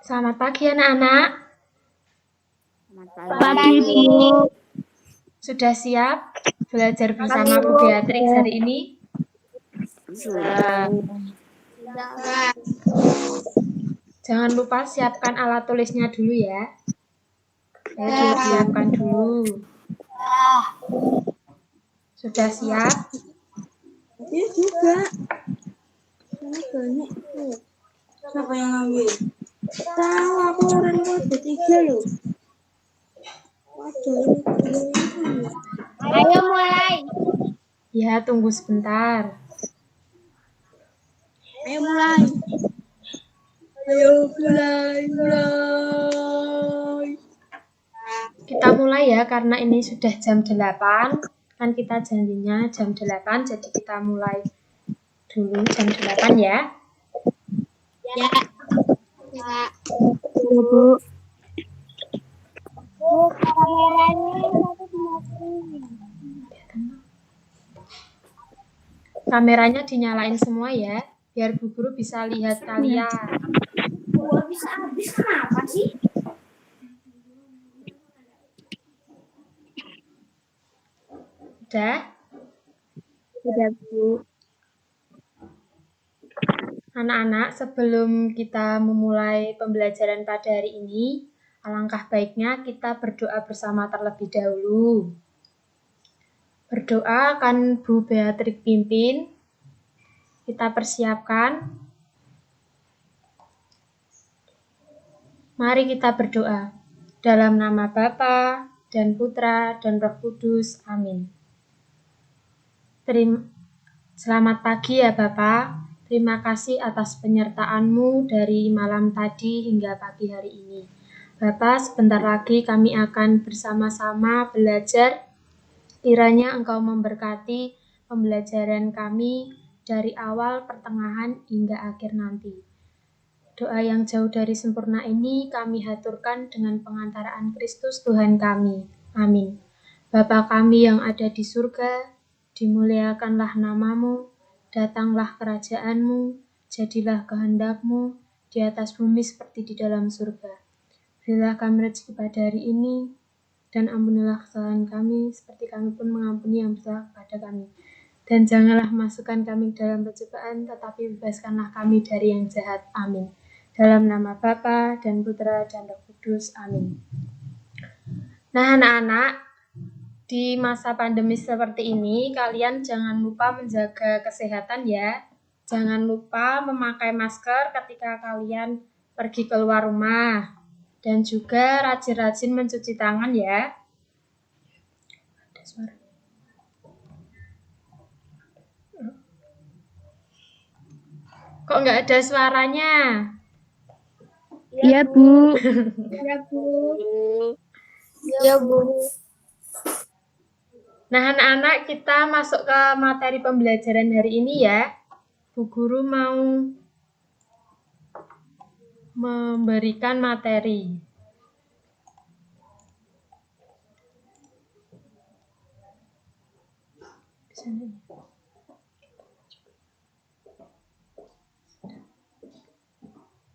Selamat pagi anak-anak. Pagi, Bu. Sudah siap belajar bersama Bu Beatrix hari ini? Sudah. Jangan lupa siapkan alat tulisnya dulu ya. Ayo disiapkan dulu. Sudah siap? Ini juga. Ini banyak tuh. Siapa yang ngambil? Tahu aku orang kode 3 loh. Waduh, Ayo mulai. Ya, tunggu sebentar. Ayo mulai. Ayo mulai. Kita mulai ya, karena ini sudah jam 8. Kan kita janjinya jam 8, jadi kita mulai dulu jam 8 ya. Ya. Bu. Bu, kameranya satu dimatikan. Kameranya dinyalain semua ya, biar Bu Guru bisa lihat kalian. Gua bisa habis kenapa sih? Udah? Sudah, Bu. Anak-anak, sebelum kita memulai pembelajaran pada hari ini, alangkah baiknya kita berdoa bersama terlebih dahulu. Berdoa akan Bu Beatrix pimpin. Kita persiapkan. Mari kita berdoa. Dalam nama Bapa dan Putra dan Roh Kudus. Amin. Selamat pagi ya Bapak. Terima kasih atas penyertaan-Mu dari malam tadi hingga pagi hari ini. Bapak, sebentar lagi kami akan bersama-sama belajar. Kiranya Engkau memberkati pembelajaran kami dari awal, pertengahan, hingga akhir nanti. Doa yang jauh dari sempurna ini kami haturkan dengan pengantaraan Kristus Tuhan kami. Amin. Bapa kami yang ada di surga, dimuliakanlah namamu, datanglah kerajaan-Mu, jadilah kehendak-Mu di atas bumi seperti di dalam surga. Berilah kami rezeki pada hari ini, dan ampunilah kesalahan kami, seperti kami pun mengampuni yang bersalah kepada kami. Dan janganlah masukkan kami dalam pencobaan, tetapi bebaskanlah kami dari yang jahat. Amin. Dalam nama Bapa dan Putra dan Roh Kudus. Amin. Nah, anak-anak, di masa pandemi seperti ini, kalian jangan lupa menjaga kesehatan ya. Jangan lupa memakai masker ketika kalian pergi keluar rumah. Dan juga rajin-rajin mencuci tangan ya. Ada suara. Kok nggak ada suaranya? Iya, Bu. Ya, Bu. Ya, Bu. Nah, anak-anak, kita masuk ke materi pembelajaran hari ini ya. Bu Guru mau memberikan materi.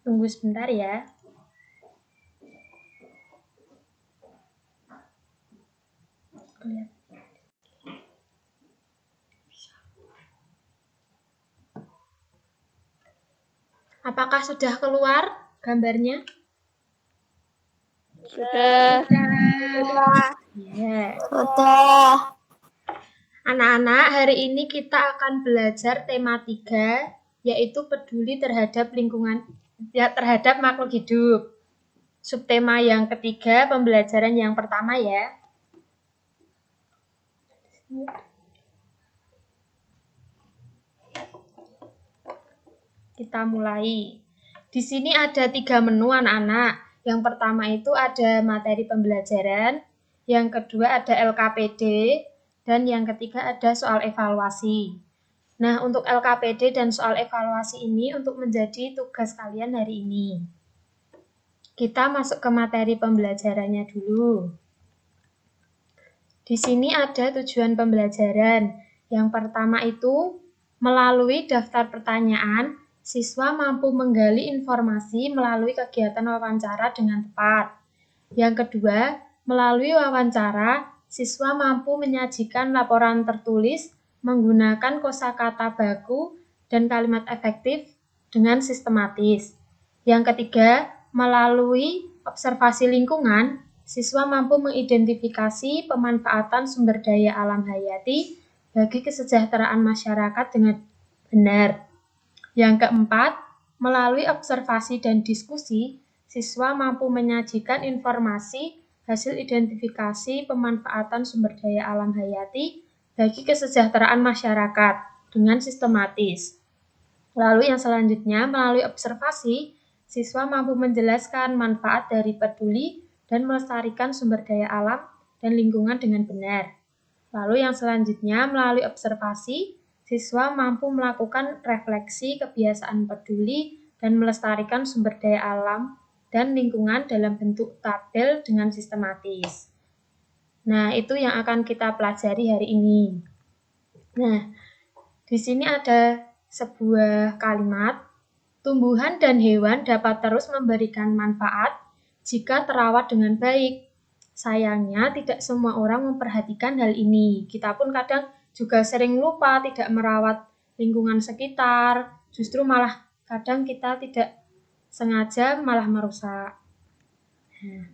Tunggu sebentar ya. Apakah sudah keluar gambarnya? Sudah. Ya. Sudah. Anak-anak, hari ini kita akan belajar tema 3, yaitu peduli terhadap lingkungan, ya, terhadap makhluk hidup. Subtema yang ketiga, pembelajaran yang pertama ya. Kita mulai. Di sini ada 3 menu anak-anak. Yang pertama itu ada materi pembelajaran, yang kedua ada LKPD, dan yang ketiga ada soal evaluasi. Nah, untuk LKPD dan soal evaluasi ini untuk menjadi tugas kalian hari ini. Kita masuk ke materi pembelajarannya dulu. Di sini ada tujuan pembelajaran. Yang pertama itu melalui daftar pertanyaan, Siswa mampu menggali informasi melalui kegiatan wawancara dengan tepat. Yang kedua, melalui wawancara, siswa mampu menyajikan laporan tertulis menggunakan kosakata baku dan kalimat efektif dengan sistematis. Yang ketiga, melalui observasi lingkungan, siswa mampu mengidentifikasi pemanfaatan sumber daya alam hayati bagi kesejahteraan masyarakat dengan benar. Yang keempat, melalui observasi dan diskusi, siswa mampu menyajikan informasi hasil identifikasi pemanfaatan sumber daya alam hayati bagi kesejahteraan masyarakat dengan sistematis. Lalu yang selanjutnya, melalui observasi, siswa mampu menjelaskan manfaat dari peduli dan melestarikan sumber daya alam dan lingkungan dengan benar. Lalu yang selanjutnya, melalui observasi, siswa mampu melakukan refleksi kebiasaan peduli dan melestarikan sumber daya alam dan lingkungan dalam bentuk tabel dengan sistematis. Nah, itu yang akan kita pelajari hari ini. Nah, di sini ada sebuah kalimat, tumbuhan dan hewan dapat terus memberikan manfaat jika terawat dengan baik. Sayangnya, tidak semua orang memperhatikan hal ini. Kita pun kadang juga sering lupa tidak merawat lingkungan sekitar, justru malah kadang kita tidak sengaja malah merusak. Nah,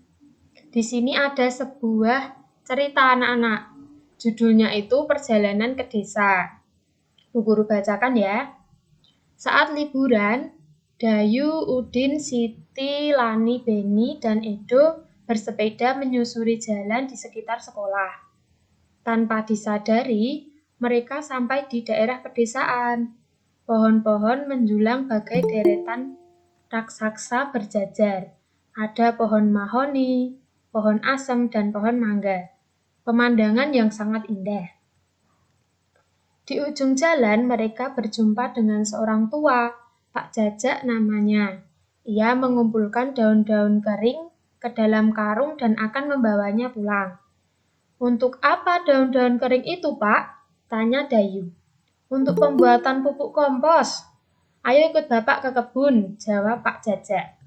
di sini ada sebuah cerita anak-anak. Judulnya itu Perjalanan ke Desa. Bu Guru bacakan ya. Saat liburan, Dayu, Udin, Siti, Lani, Beni, dan Edo bersepeda menyusuri jalan di sekitar sekolah. Tanpa disadari, mereka sampai di daerah pedesaan. Pohon-pohon menjulang bagai deretan raksasa berjajar. Ada pohon mahoni, pohon asem, dan pohon mangga. Pemandangan yang sangat indah. Di ujung jalan, mereka berjumpa dengan seorang tua, Pak Jajak namanya. Ia mengumpulkan daun-daun kering ke dalam karung dan akan membawanya pulang. Untuk apa daun-daun kering itu, Pak? Tanya Dayu. Untuk pembuatan pupuk kompos. Ayo ikut Bapak ke kebun, jawab Pak Jajak.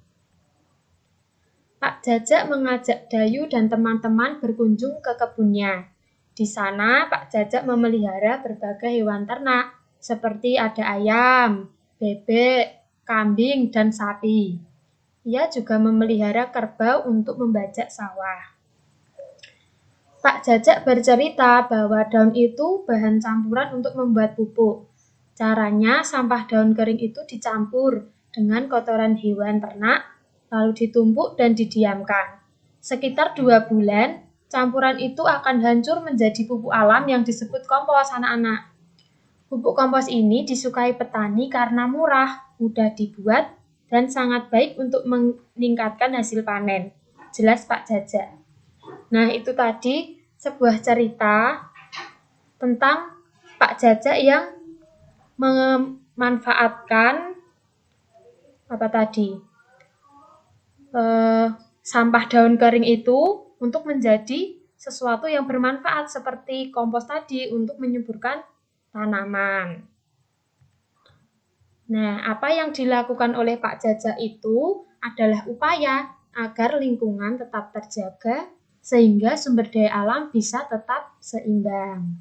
Pak Jajak mengajak Dayu dan teman-teman berkunjung ke kebunnya. Di sana, Pak Jajak memelihara berbagai hewan ternak, seperti ada ayam, bebek, kambing, dan sapi. Ia juga memelihara kerbau untuk membajak sawah. Pak Jajak bercerita bahwa daun itu bahan campuran untuk membuat pupuk. Caranya, sampah daun kering itu dicampur dengan kotoran hewan ternak, lalu ditumpuk dan didiamkan. Sekitar 2 bulan, campuran itu akan hancur menjadi pupuk alam yang disebut kompos, anak-anak. Pupuk kompos ini disukai petani karena murah, mudah dibuat, dan sangat baik untuk meningkatkan hasil panen. Jelas Pak Jajak. Nah, itu tadi sebuah cerita tentang Pak Jajak yang memanfaatkan sampah daun kering itu untuk menjadi sesuatu yang bermanfaat seperti kompos tadi untuk menyuburkan tanaman. Nah, apa yang dilakukan oleh Pak Jajak itu adalah upaya agar lingkungan tetap terjaga sehingga sumber daya alam bisa tetap seimbang.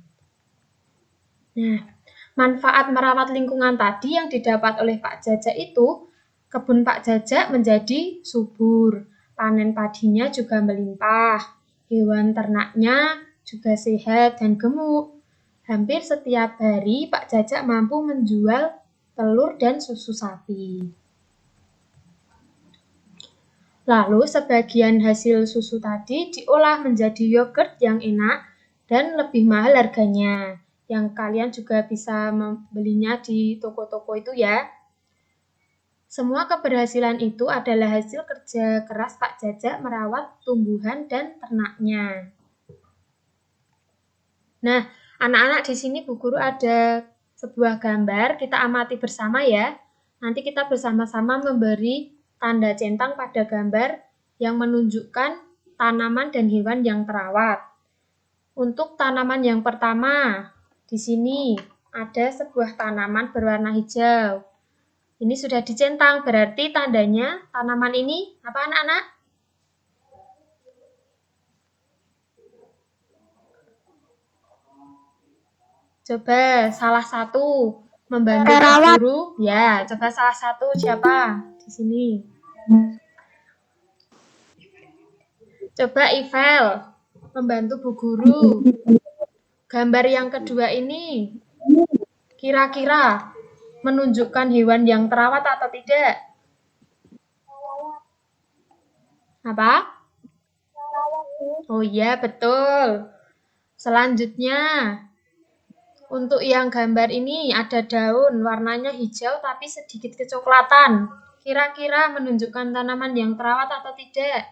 Nah, manfaat merawat lingkungan tadi yang didapat oleh Pak Jajak itu, kebun Pak Jajak menjadi subur, panen padinya juga melimpah, hewan ternaknya juga sehat dan gemuk. Hampir setiap hari Pak Jajak mampu menjual telur dan susu sapi. Lalu sebagian hasil susu tadi diolah menjadi yogurt yang enak dan lebih mahal harganya. Yang kalian juga bisa membelinya di toko-toko itu ya. Semua keberhasilan itu adalah hasil kerja keras Pak Jajak merawat tumbuhan dan ternaknya. Nah, anak-anak di sini Bu Guru ada sebuah gambar, kita amati bersama ya. Nanti kita bersama-sama memberi tanda centang pada gambar yang menunjukkan tanaman dan hewan yang terawat. Untuk tanaman yang pertama, di sini ada sebuah tanaman berwarna hijau. Ini sudah dicentang, berarti tandanya tanaman ini apa anak-anak? Coba salah satu membantu Bu Guru. Ya, coba salah satu siapa di sini? Coba Ivel membantu Bu Guru. Gambar yang kedua ini kira-kira menunjukkan hewan yang terawat atau tidak? Apa? Oh iya, betul. Selanjutnya, untuk yang gambar ini ada daun warnanya hijau tapi sedikit kecoklatan. Kira-kira menunjukkan tanaman yang terawat atau tidak?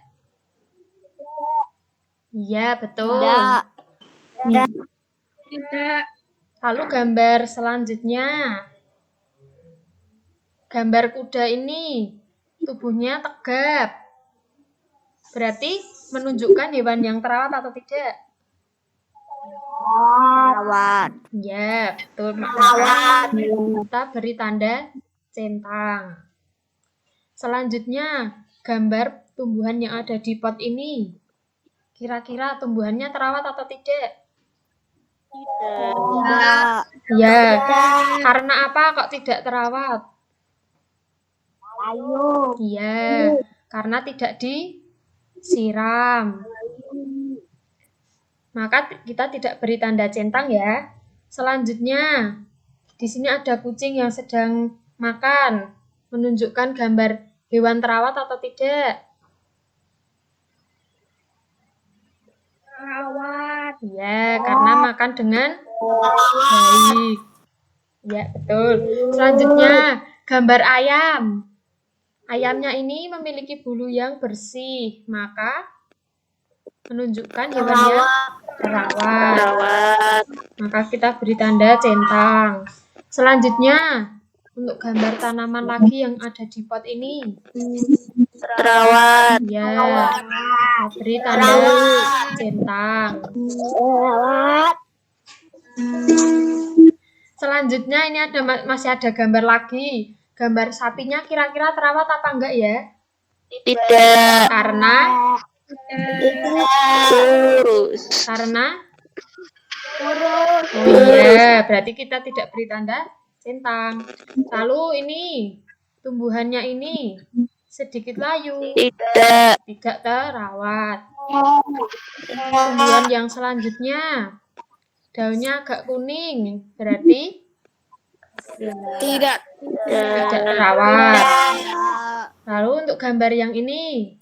Iya, betul. Tidak. Lalu gambar selanjutnya. Gambar kuda ini tubuhnya tegap. Berarti menunjukkan hewan yang terawat atau tidak? Terawat. Ya, betul. Maka kita beri tanda centang. Selanjutnya, gambar tumbuhan yang ada di pot ini. Kira-kira tumbuhannya terawat atau tidak? Tidak. Ya, karena apa kok tidak terawat? Ayo. Iya, karena tidak disiram. Maka kita tidak beri tanda centang ya. Selanjutnya, di sini ada kucing yang sedang makan. Menunjukkan gambar hewan terawat atau tidak? Terawat. Ya, karena makan dengan baik. Ya, betul. Selanjutnya, gambar ayam. Ayamnya ini memiliki bulu yang bersih, maka menunjukkan hewannya terawat. Maka kita beri tanda centang. Selanjutnya, untuk gambar tanaman lagi yang ada di pot ini. Terawat. Ya, kita beri tanda centang. Terawat. Selanjutnya ini masih ada gambar lagi. Gambar sapinya kira-kira terawat apa enggak ya? Tidak. Karena Kurus. oh iya, berarti kita tidak beri tanda centang. Lalu ini tumbuhannya ini sedikit layu, tidak terawat. Tumbuhan yang selanjutnya daunnya agak kuning, berarti Tidak. terawat. Lalu untuk gambar yang ini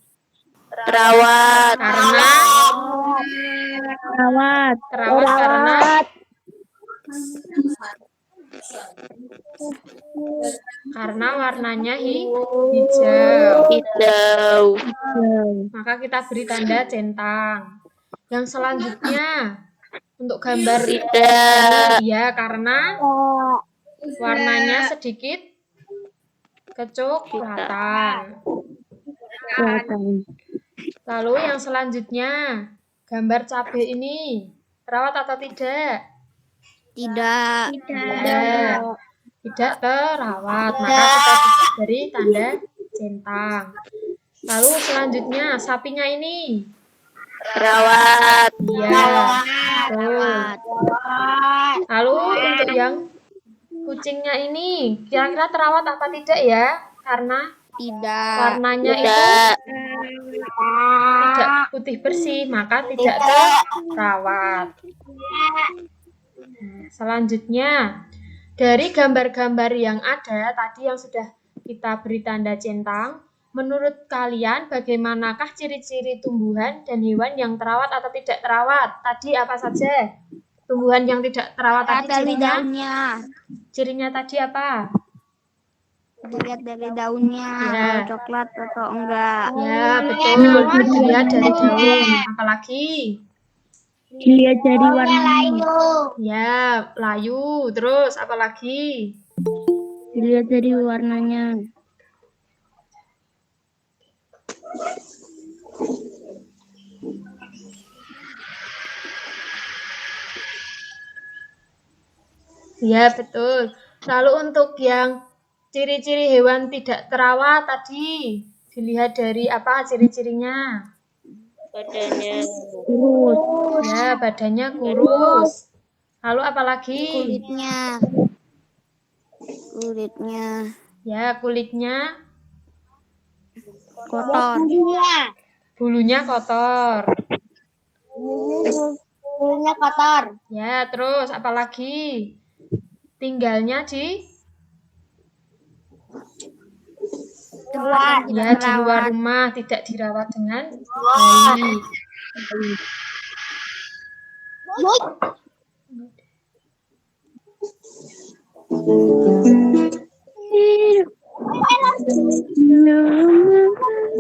Terawat. karena warnanya hijau. Hijau. Maka kita beri tanda centang. Yang selanjutnya untuk gambar Tidak. ya karena warnanya sedikit kecoklatan. Lalu yang selanjutnya gambar cabai ini terawat atau tidak? Tidak. Ya, tidak terawat. Maka kita beri tanda centang. Lalu selanjutnya sapinya ini Terawat. ya, betul. Lalu untuk yang kucingnya ini kira-kira terawat apa tidak ya? Karena Tidak. warnanya itu tidak putih bersih, maka tidak terawat. Selanjutnya, dari gambar-gambar yang ada tadi yang sudah kita beri tanda centang, menurut kalian bagaimanakah ciri-ciri tumbuhan dan hewan yang terawat atau tidak terawat? Tadi apa saja? Tumbuhan yang tidak terawat tadi cirinya? Cirinya tadi apa? Dilihat dari daunnya, Ya. kalau coklat atau enggak. Ya, betul. Dilihat dari daun. Apalagi? Dilihat dari warnanya. Ya, layu. Terus apalagi? Dilihat dari warnanya. Ya, betul. Lalu untuk yang ciri-ciri hewan tidak terawat tadi dilihat dari apa ciri-cirinya? Badannya Kurus. Ya, badannya kurus. Lalu apa lagi? Kulitnya. Ya, kulitnya, Kotor. bulunya kotor. Bulunya kotor. Ya, terus apa lagi? Tinggalnya di Luar. ya di luar rumah, tidak dirawat dengan baik.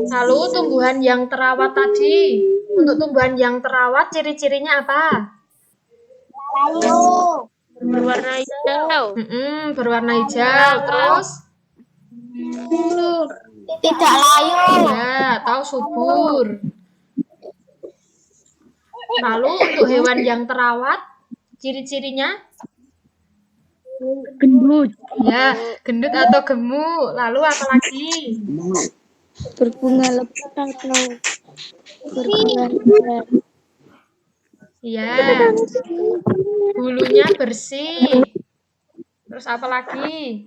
Lalu tumbuhan yang terawat tadi, untuk tumbuhan yang terawat ciri-cirinya apa? Layu. berwarna hijau. Berwarna hijau, terus Tidak layu. ya, atau subur. Lalu untuk hewan yang terawat, ciri-cirinya Gendut. ya, gendut atau gemuk. Lalu apa lagi? Berbunga lebat atau berbunga lebat. Ya, bulunya bersih. Terus apa lagi?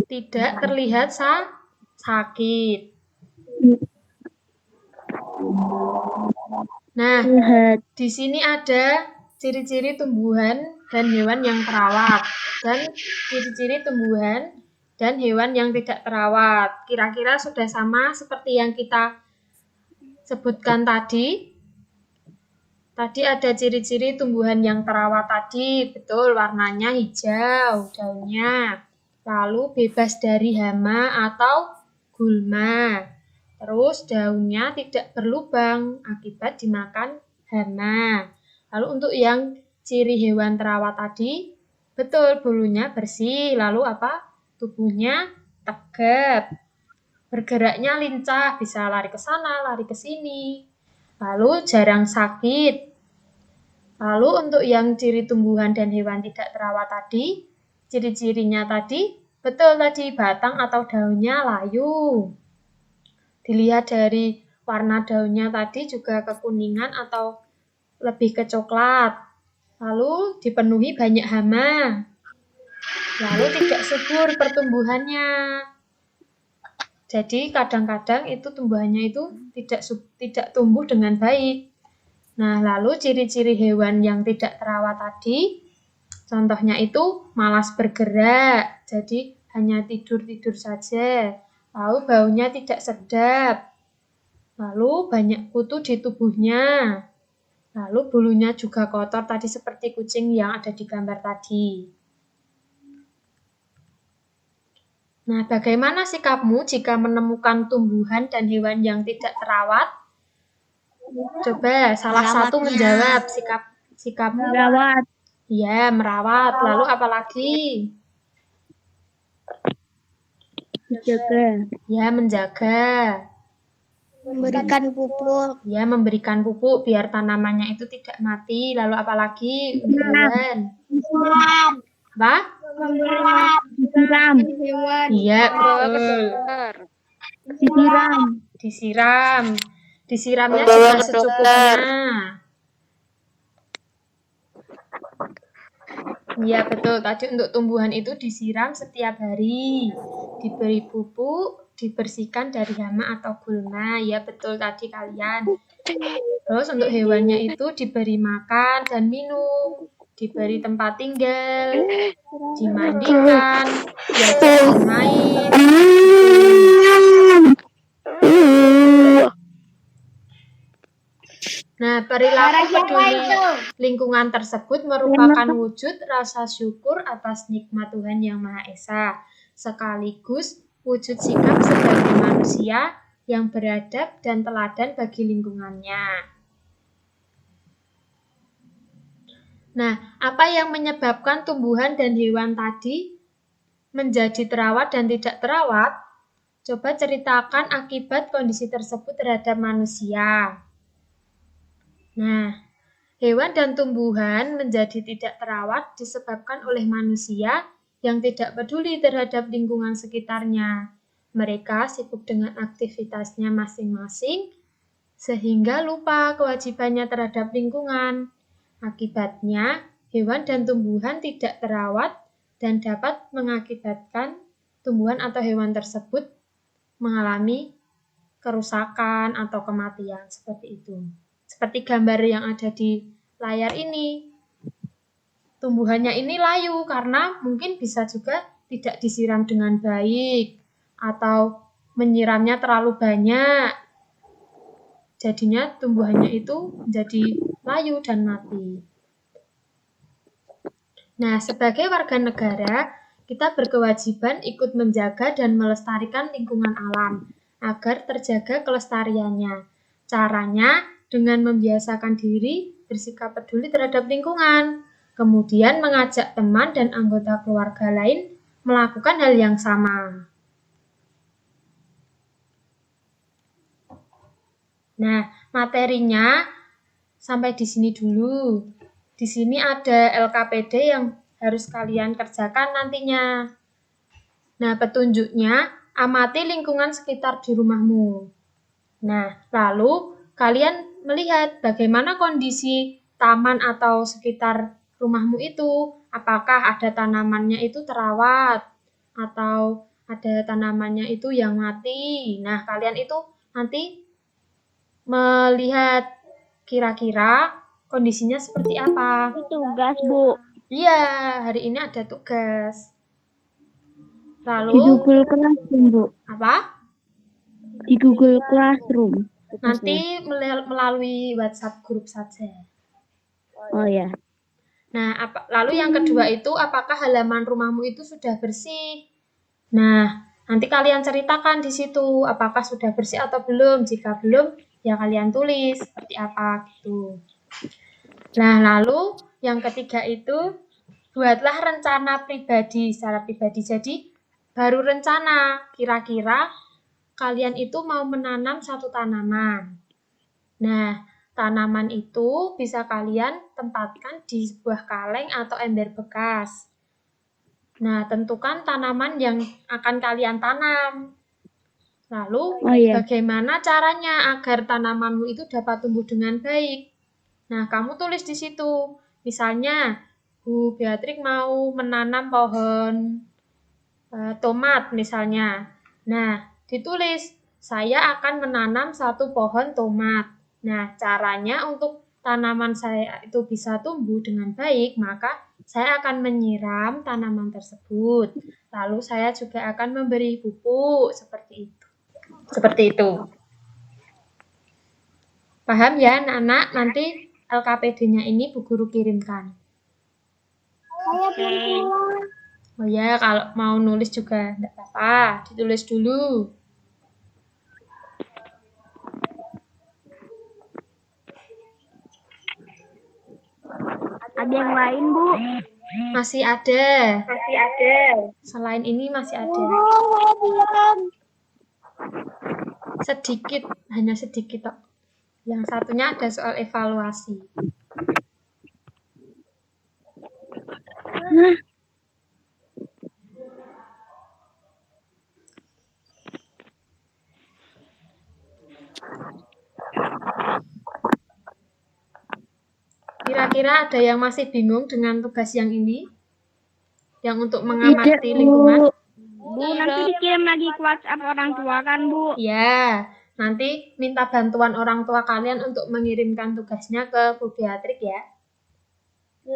Tidak terlihat sakit. Nah, di sini ada ciri-ciri tumbuhan dan hewan yang terawat dan ciri-ciri tumbuhan dan hewan yang tidak terawat. Kira-kira sudah sama seperti yang kita sebutkan tadi. Tadi ada ciri-ciri tumbuhan yang terawat tadi, betul warnanya hijau, daunnya. Lalu bebas dari hama atau gulma. Terus daunnya tidak berlubang akibat dimakan hama. Lalu untuk yang ciri hewan terawat tadi, betul bulunya bersih. Lalu apa? Tubuhnya tegap. Bergeraknya lincah, bisa lari ke sana, lari ke sini. Lalu jarang sakit. Lalu untuk yang ciri tumbuhan dan hewan tidak terawat tadi, ciri-cirinya tadi, betul tadi batang atau daunnya layu. Dilihat dari warna daunnya tadi juga kekuningan atau lebih ke coklat. Lalu dipenuhi banyak hama. Lalu tidak subur pertumbuhannya. Jadi kadang-kadang itu tumbuhannya itu tidak tumbuh dengan baik. Nah, lalu ciri-ciri hewan yang tidak terawat tadi, contohnya itu malas bergerak, jadi hanya tidur-tidur saja. Lalu baunya tidak sedap. Lalu banyak kutu di tubuhnya. Lalu bulunya juga kotor tadi seperti kucing yang ada di gambar tadi. Nah, bagaimana sikapmu jika menemukan tumbuhan dan hewan yang tidak terawat? Coba salah satu menjawab sikapmu. Merawat. Iya, merawat. Lalu apa lagi? Menjaga. Ya, menjaga. Memberikan pupuk. Ya, memberikan pupuk biar tanamannya itu tidak mati. Lalu apa lagi untuk hewan? Apa? Disiram. Iya, betul. Disiram. Disiram. Disiramnya juga secukupnya. Iya, betul. Tadi untuk tumbuhan itu disiram setiap hari. Diberi pupuk, dibersihkan dari hama atau gulma. Ya, betul tadi kalian. Terus untuk hewannya itu diberi makan dan minum, diberi tempat tinggal, dimandikan, diajak bermain. Nah, perilaku peduli lingkungan tersebut merupakan wujud rasa syukur atas nikmat Tuhan Yang Maha Esa, sekaligus wujud sikap sebagai manusia yang beradab dan teladan bagi lingkungannya. Nah, apa yang menyebabkan tumbuhan dan hewan tadi menjadi terawat dan tidak terawat? Coba ceritakan akibat kondisi tersebut terhadap manusia. Nah, Hewan dan tumbuhan menjadi tidak terawat disebabkan oleh manusia yang tidak peduli terhadap lingkungan sekitarnya. Mereka sibuk dengan aktivitasnya masing-masing, sehingga lupa kewajibannya terhadap lingkungan. Akibatnya, hewan dan tumbuhan tidak terawat dan dapat mengakibatkan tumbuhan atau hewan tersebut mengalami kerusakan atau kematian seperti itu. Seperti gambar yang ada di layar ini. Tumbuhannya ini layu karena mungkin bisa juga tidak disiram dengan baik atau menyiramnya terlalu banyak. Jadinya tumbuhannya itu menjadi layu dan mati. Nah, sebagai warga negara, kita berkewajiban ikut menjaga dan melestarikan lingkungan alam agar terjaga kelestariannya. Caranya dengan membiasakan diri bersikap peduli terhadap lingkungan, kemudian mengajak teman dan anggota keluarga lain melakukan hal yang sama. Nah, materinya sampai di sini dulu. Di sini ada LKPD yang harus kalian kerjakan nantinya. Nah, petunjuknya, amati lingkungan sekitar di rumahmu. Nah, lalu kalian melihat bagaimana kondisi taman atau sekitar rumahmu itu. Apakah ada tanamannya itu terawat atau ada tanamannya itu yang mati. Nah, kalian itu nanti melihat kira-kira kondisinya seperti apa. Tugas, Bu. Iya, hari ini ada tugas. Di Lalu, Google Classroom, Bu. apa? Di Google Classroom. Nanti melalui WhatsApp grup saja. Oh ya. Nah, lalu yang kedua itu, apakah halaman rumahmu itu sudah bersih? Nah, nanti kalian ceritakan di situ, apakah sudah bersih atau belum. Jika belum, ya kalian tulis seperti apa gitu. Nah, lalu yang ketiga itu, buatlah rencana pribadi, secara pribadi. Jadi, baru rencana, kira-kira kalian itu mau menanam satu tanaman. Nah, tanaman itu bisa kalian tempatkan di sebuah kaleng atau ember bekas. Nah, tentukan tanaman yang akan kalian tanam. Lalu, bagaimana caranya agar tanamanmu itu dapat tumbuh dengan baik? Nah, kamu tulis di situ. Misalnya, Bu Beatrix mau menanam pohon tomat misalnya. Nah, ditulis, saya akan menanam satu pohon tomat. Nah, caranya untuk tanaman saya itu bisa tumbuh dengan baik, maka saya akan menyiram tanaman tersebut. Lalu saya juga akan memberi pupuk seperti itu. Seperti itu. Paham ya, anak-anak? Nanti LKPD-nya ini Bu Guru kirimkan. Oh ya, kalau mau nulis juga enggak apa-apa, ditulis dulu. Ada yang lain, Bu? Masih ada. Selain ini masih ada. Sedikit, hanya sedikit kok. Yang satunya ada soal evaluasi. Kira-kira ada yang masih bingung dengan tugas yang ini? Yang untuk mengamati lingkungan? Bu, nanti dikirim lagi ke WhatsApp orang tua kan, Bu? Ya, nanti minta bantuan orang tua kalian untuk mengirimkan tugasnya ke Bu Beatrix ya.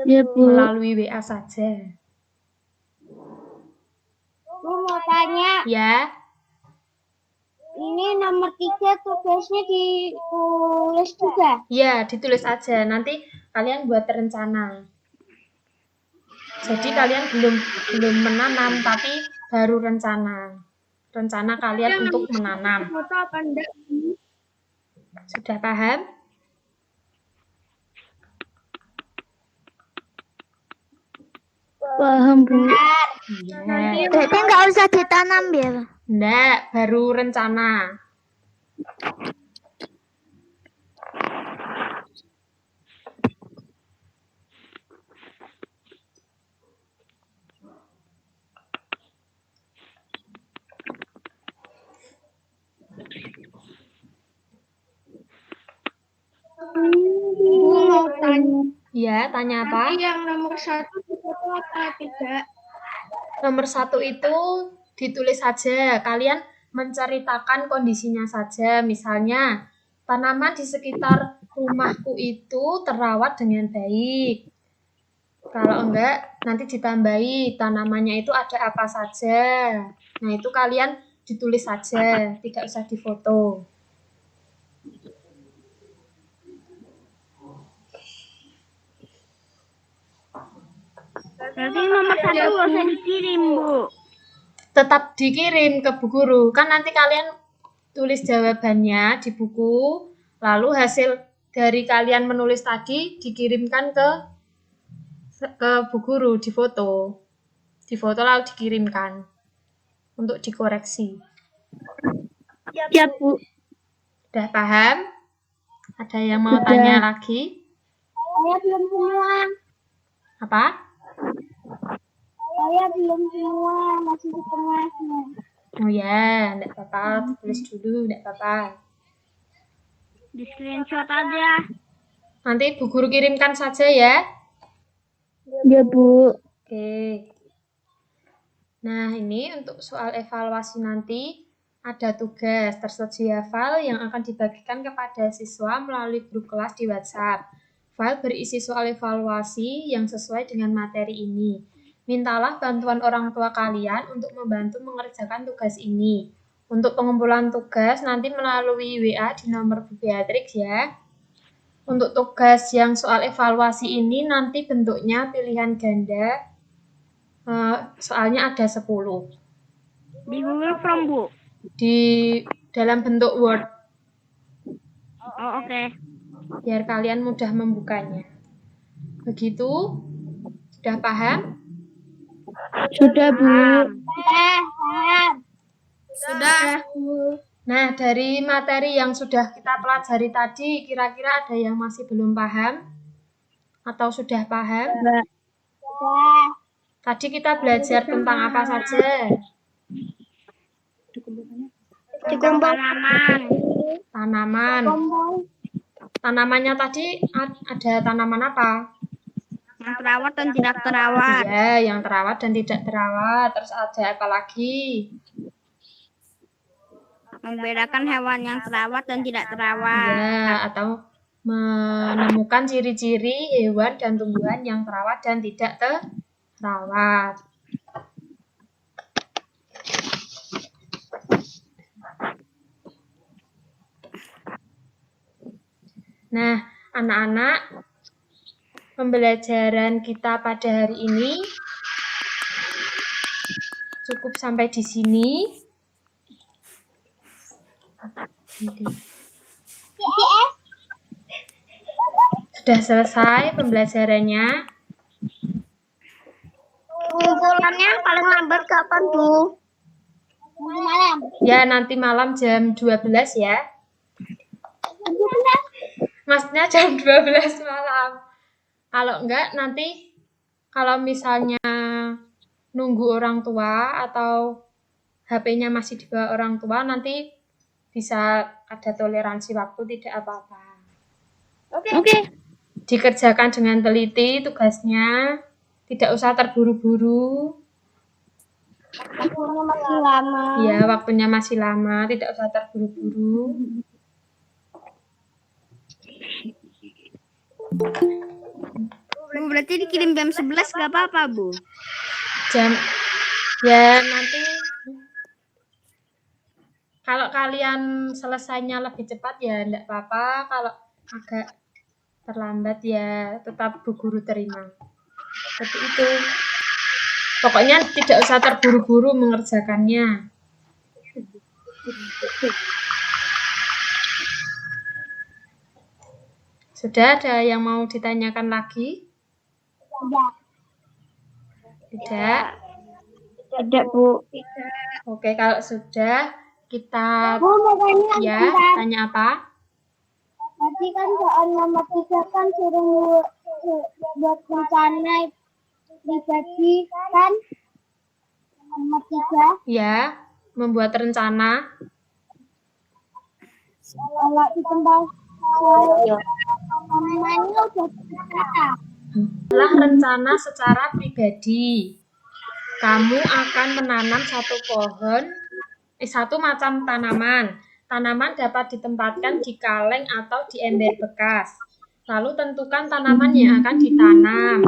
Ya, Bu. Melalui WA saja. Bu, mau tanya. Ya. Ini nomor 3 tugasnya ditulis juga? Ya, ditulis aja. Nanti kalian buat rencana. Jadi kalian belum menanam, tapi baru rencana. Rencana kalian untuk menanam. Foto apa enggak? Sudah paham? Paham, Bu. Iya. Berarti nggak usah ditanam, Bil? Enggak, baru rencana. Ya, tanya apa? Nanti yang nomor 1 difoto apa tidak? Nomor 1 itu ditulis saja. Kalian menceritakan kondisinya saja. Misalnya, tanaman di sekitar rumahku itu terawat dengan baik. Kalau enggak, nanti ditambahi tanamannya itu ada apa saja. Nah, itu kalian ditulis saja, tidak usah difoto. Berarti nomor 1 nggak usah dikirim, Bu. Tetap dikirim ke bu guru. Kan nanti kalian tulis jawabannya di buku, lalu hasil dari kalian menulis tadi dikirimkan ke bu guru, difoto. Difoto lalu dikirimkan untuk dikoreksi. Ya, Bu. Udah paham? Ada yang mau tanya lagi? Saya belum semua. Apa? Saya belum semua, masih setengahnya. Oh ya, enggak apa-apa, tulis dulu, enggak apa-apa. Di screenshot aja. Nanti bu guru kirimkan saja ya. Ya, Bu. Oke. Nah, ini untuk soal evaluasi nanti ada tugas tersedia file yang akan dibagikan kepada siswa melalui grup kelas di WhatsApp. File berisi soal evaluasi yang sesuai dengan materi ini. Mintalah bantuan orang tua kalian untuk membantu mengerjakan tugas ini. Untuk pengumpulan tugas nanti melalui WA di nomor Bu Beatrix ya. Untuk tugas yang soal evaluasi ini nanti bentuknya pilihan ganda. Soalnya ada 10. Di Google Form, Bu. Di dalam bentuk Word, Oh, oke. biar kalian mudah membukanya. Begitu? Sudah paham? Sudah, Bu. Paham. Sudah. Nah, dari materi yang sudah kita pelajari tadi, kira-kira ada yang masih belum paham? Atau sudah paham? Tadi kita belajar tentang apa saja? Tentang tanaman. Tanaman. Tanamannya tadi ada tanaman apa? Yang terawat dan tidak terawat. Iya, yang terawat dan tidak terawat. Terus ada apa lagi? Membedakan hewan yang terawat dan tidak terawat. Iya, atau menemukan ciri-ciri hewan dan tumbuhan yang terawat dan tidak terawat. Nah, anak-anak, pembelajaran kita pada hari ini cukup sampai di sini. Sudah selesai pembelajarannya. Pengumpulannya paling lambat kapan, Bu? Malam. Ya, nanti malam jam 12 ya. Maksudnya jam 12 malam. Kalau enggak, nanti kalau misalnya nunggu orang tua atau HP-nya masih di bawah orang tua, nanti bisa ada toleransi waktu, tidak apa-apa. Oke. Dikerjakan dengan teliti tugasnya, tidak usah terburu-buru. Waktunya masih lama. Ya, waktunya masih lama, tidak usah terburu-buru. Bu, berarti dikirim jam 11 gak apa-apa, Bu? Ya nanti kalau kalian selesainya lebih cepat ya enggak apa-apa, kalau agak terlambat ya tetap Bu Guru terima. Seperti itu. Pokoknya tidak usah terburu-buru mengerjakannya. Sudah ada yang mau ditanyakan lagi? Tidak. Tidak, Bu. Oke, kalau sudah kita Bu, mau tanya ya, sebentar. tanya apa? Tadi kan soal nomor 3 kan suruh buat rencana pribadi kan? Nomor 3. Ya, membuat rencana. Kalau di tempat Namanya udah tertata. Adalah rencana secara pribadi. Kamu akan menanam satu macam tanaman. Tanaman dapat ditempatkan di kaleng atau di ember bekas. Lalu tentukan tanaman yang akan ditanam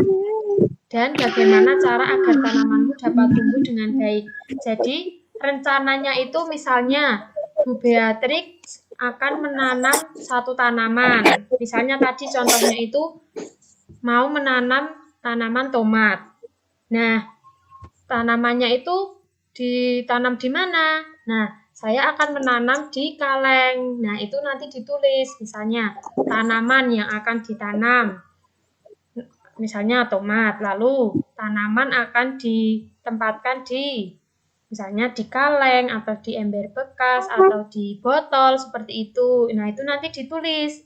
dan bagaimana cara agar tanamanmu dapat tumbuh dengan baik. Jadi rencananya itu misalnya Bu Beatrix akan menanam satu tanaman. Misalnya tadi contohnya itu mau menanam tanaman tomat. Nah, tanamannya itu ditanam di mana? Nah, saya akan menanam di kaleng. Nah, itu nanti ditulis misalnya tanaman yang akan ditanam. Misalnya tomat, lalu tanaman akan ditempatkan di misalnya di kaleng atau di ember bekas atau di botol seperti itu. Nah, itu nanti ditulis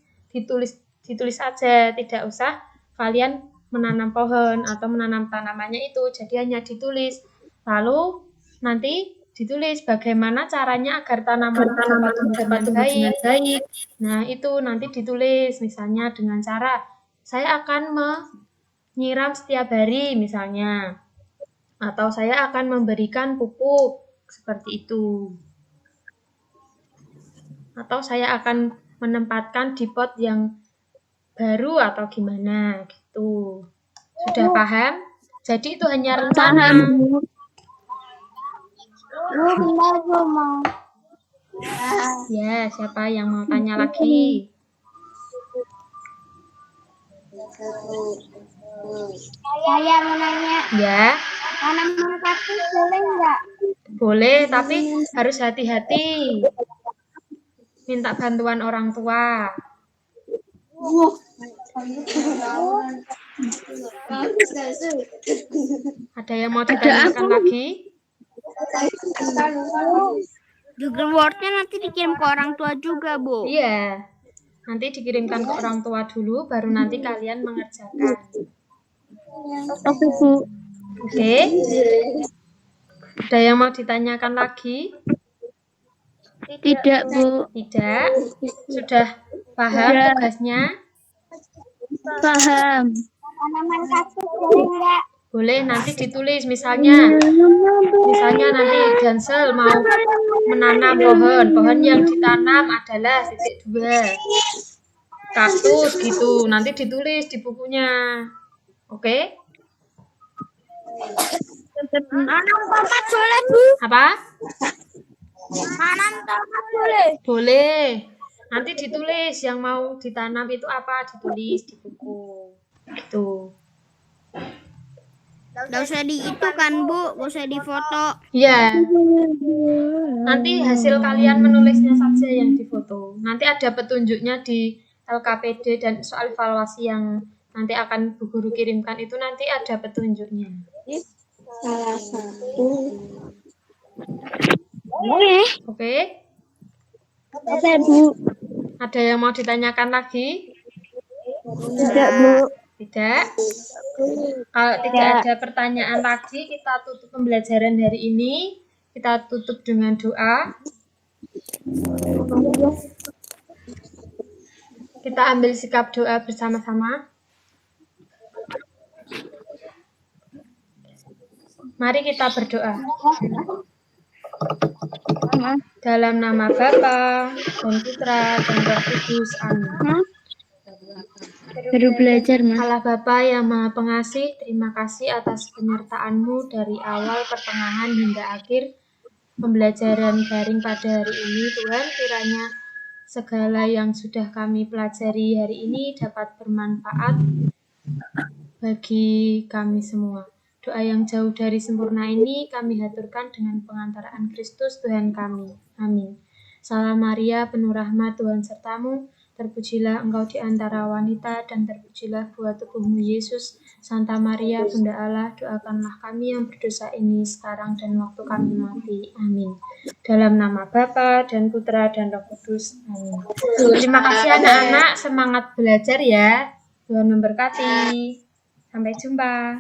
aja, tidak usah kalian menanam pohon atau menanam tanamannya itu. Jadi hanya ditulis. Lalu nanti ditulis bagaimana caranya agar tanaman dapat tumbuh dengan baik. Nah, itu nanti ditulis misalnya dengan cara saya akan menyiram setiap hari misalnya. Atau saya akan memberikan pupuk seperti itu. Atau saya akan menempatkan di pot yang baru atau gimana gitu. Sudah paham? Jadi itu hanya rencana. Benar Mama. Ya, siapa yang mau tanya lagi? Saya mau nanya, Ya, tanaman kaktus boleh nggak? boleh, tapi harus hati-hati. Minta bantuan orang tua. Ada yang mau ditanyakan lagi? Google Word-nya nanti dikirim ke orang tua juga, Bu. Iya. Nanti dikirimkan ke orang tua dulu, baru nanti kalian mengerjakan. Oke, Bu. Oke? Ada yang mau ditanyakan lagi? Tidak, Bu. Tidak? Sudah paham Sudah. tugasnya? Paham. Tanaman kaktus boleh nggak? Boleh, nanti ditulis misalnya nanti Jansel mau menanam pohon yang ditanam adalah titik 2 kaktus gitu, nanti ditulis di bukunya. Oke? Tanam tomat boleh Bu? Apa? Tanam tomat boleh? Boleh. Nanti ditulis yang mau ditanam itu apa, ditulis di buku. Gitu. Nggak usah di itu kan, Bu. Nggak usah di foto. Iya. Nanti hasil kalian menulisnya saja yang difoto. Nanti ada petunjuknya di LKPD dan soal evaluasi yang nanti akan Bu Guru kirimkan itu nanti ada petunjuknya. Salah satu. Boleh. Oke? Oke, Bu. Ada yang mau ditanyakan lagi? Tidak, Bu. Tidak? Kalau tidak ada pertanyaan lagi, kita tutup pembelajaran hari ini. Kita tutup dengan doa. Kita ambil sikap doa bersama-sama. Mari kita berdoa. Dalam nama Bapa dan Putra dan Roh Kudus. Amin. Baru belajar, Mas. Allah Bapa yang Maha Pengasih, terima kasih atas penyertaan-Mu dari awal, pertengahan, hingga akhir pembelajaran daring pada hari ini. Tuhan, kiranya segala yang sudah kami pelajari hari ini dapat bermanfaat bagi kami semua. Doa yang jauh dari sempurna ini kami haturkan dengan pengantaraan Kristus Tuhan kami. Amin. Salam Maria, penuh rahmat, Tuhan sertamu. Terpujilah engkau di antara wanita dan terpujilah buah tubuhmu Yesus. Santa Maria, Bunda Allah, doakanlah kami yang berdosa ini sekarang dan waktu kami mati. Amin. Dalam nama Bapa dan Putra dan Roh Kudus. Amin. Terima kasih anak-anak, semangat belajar ya. Tuhan memberkati. Sampai jumpa.